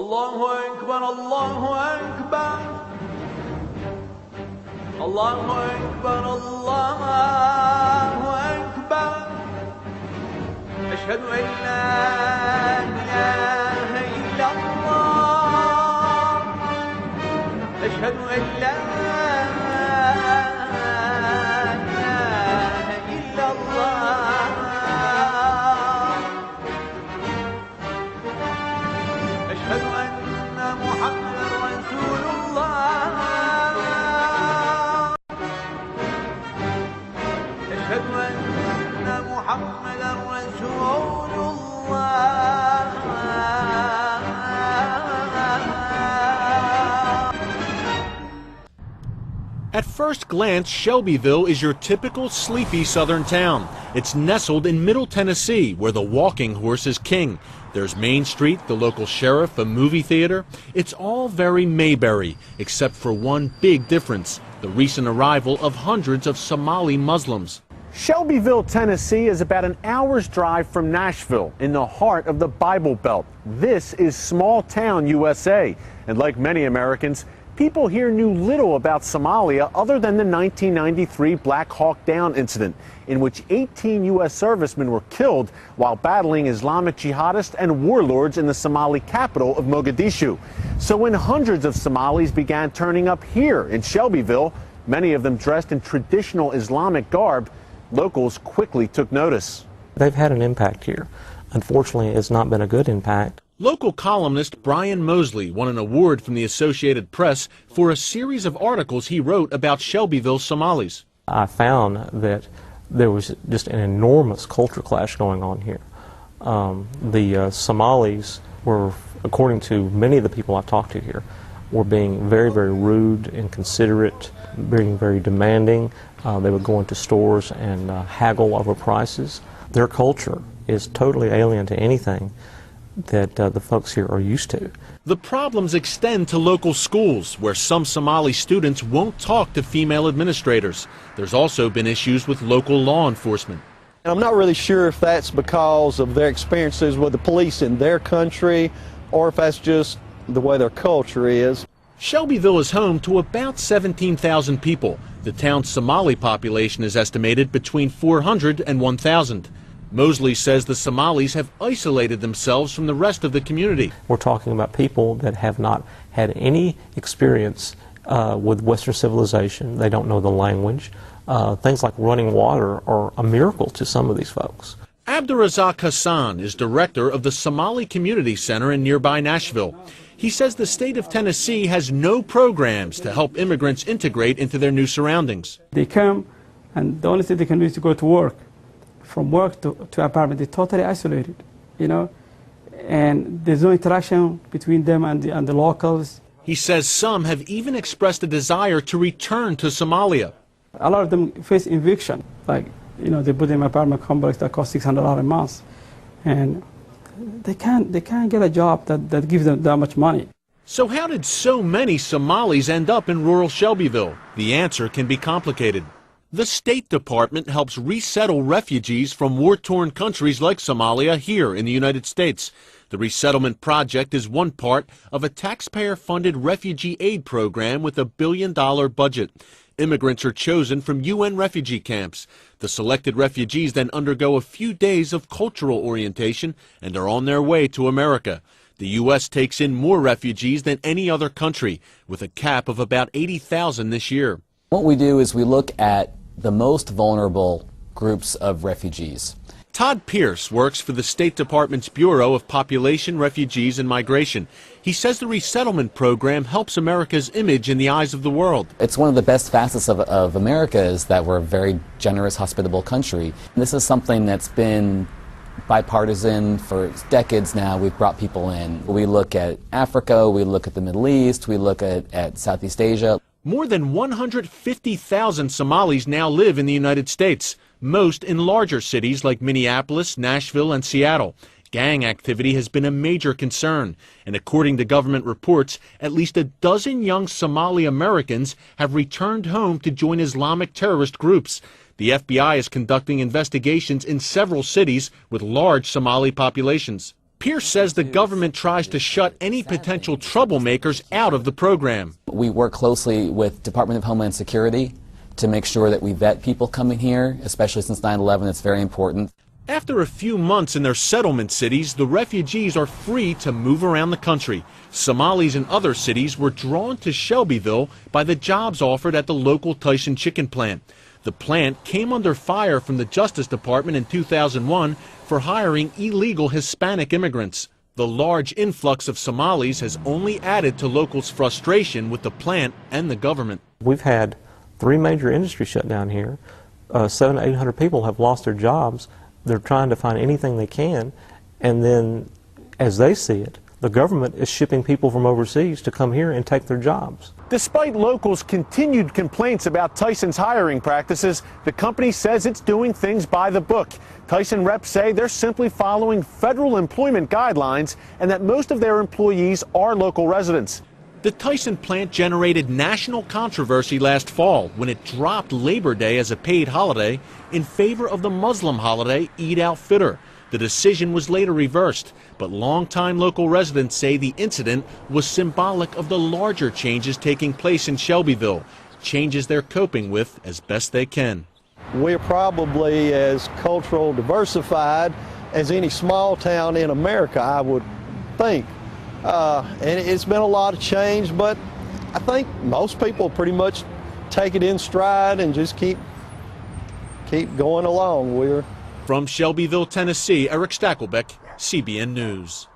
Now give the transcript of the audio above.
Allahu Akbar, Allahu Akbar. Allahu Akbar, Allahu Akbar. Ashhadu an la ilaha illallah. Ashhadu an la ilaha illallah. أشهد أن محمدا رسول الله. أشهد أن محمدا رسول الله. At first glance, Shelbyville is your typical sleepy southern town. It's nestled in Middle Tennessee, where the walking horse is king. There's Main Street, the local sheriff, a movie theater. It's all very Mayberry, except for one big difference: the recent arrival of hundreds of Somali Muslims. Shelbyville, Tennessee is about an hour's drive from Nashville, in the heart of the Bible Belt. This is small town USA, and like many Americans, people here knew little about Somalia other than the 1993 Black Hawk Down incident, in which 18 U.S. servicemen were killed while battling Islamic jihadists and warlords in the Somali capital of Mogadishu. So when hundreds of Somalis began turning up here in Shelbyville, many of them dressed in traditional Islamic garb, locals quickly took notice. They've had an impact here. Unfortunately, it's not been a good impact. Local columnist Brian Mosley won an award from the Associated Press for a series of articles he wrote about Shelbyville Somalis. I found that there was just an enormous culture clash going on here. The Somalis were, according to many of the people I've talked to here, were being very, very rude, inconsiderate, being very demanding. They would go into stores and haggle over prices. Their culture is totally alien to anything that the folks here are used to. The problems extend to local schools, where some Somali students won't talk to female administrators. There's also been issues with local law enforcement. I'm not really sure if that's because of their experiences with the police in their country, or if that's just the way their culture is. Shelbyville is home to about 17,000 people. The town's Somali population is estimated between 400 and 1,000. Mosley says the Somalis have isolated themselves from the rest of the community. We're talking about people that have not had any experience with Western civilization. They don't know the language. Things like running water are a miracle to some of these folks. Abdurazak Hassan is director of the Somali Community Center in nearby Nashville. He says the state of Tennessee has no programs to help immigrants integrate into their new surroundings. They come, and the only thing they can do is to go to work. From work to apartment, they're totally isolated, you know, and there's no interaction between them and the locals. He says some have even expressed a desire to return to Somalia. A lot of them face eviction, like, you know, they put in an apartment complex that costs $600 a month, and they can't get a job that gives them that much money. So how did so many Somalis end up in rural Shelbyville? The answer can be complicated. The State Department helps resettle refugees from war-torn countries like Somalia here in the United States. The resettlement project is one part of a taxpayer-funded refugee aid program with a $1 billion budget. Immigrants are chosen from UN refugee camps. The selected refugees then undergo a few days of cultural orientation and are on their way to America. The U.S. takes in more refugees than any other country, with a cap of about 80,000 this year. What we do is we look at the most vulnerable groups of refugees. Todd Pierce works for the State Department's Bureau of Population, Refugees, and Migration. He says the resettlement program helps America's image in the eyes of the world. It's one of the best facets of America is that we're a very generous, hospitable country. This is something that's been bipartisan for decades now. We've brought people in. We look at Africa, we look at the Middle East, we look at Southeast Asia. More than 150,000 Somalis now live in the United States, most in larger cities like Minneapolis, Nashville, and Seattle. Gang activity has been a major concern, and according to government reports, at least a dozen young Somali Americans have returned home to join Islamic terrorist groups. The FBI is conducting investigations in several cities with large Somali populations. Pierce says the government tries to shut any potential troublemakers out of the program. We work closely with Department of Homeland Security to make sure that we vet people coming here, especially since 9/11. It's very important. After a few months in their settlement cities, the refugees are free to move around the country. Somalis in other cities were drawn to Shelbyville by the jobs offered at the local Tyson chicken plant. The plant came under fire from the Justice Department in 2001 for hiring illegal Hispanic immigrants. The large influx of Somalis has only added to locals' frustration with the plant and the government. We've had 3 major industries shut down here. 700 to 800 people have lost their jobs. They're trying to find anything they can, and then, as they see it, the government is shipping people from overseas to come here and take their jobs. Despite locals' continued complaints about Tyson's hiring practices, the company says it's doing things by the book. Tyson reps say they're simply following federal employment guidelines and that most of their employees are local residents. The Tyson plant generated national controversy last fall when it dropped Labor Day as a paid holiday in favor of the Muslim holiday Eid al-Fitr. The decision was later reversed, but longtime local residents say the incident was symbolic of the larger changes taking place in Shelbyville, changes they're coping with as best they can. We're probably as cultural diversified as any small town in America, I would think. And it's been a lot of change, but I think most people pretty much take it in stride and just keep going along. From Shelbyville, Tennessee, Eric Stackelbeck, CBN News.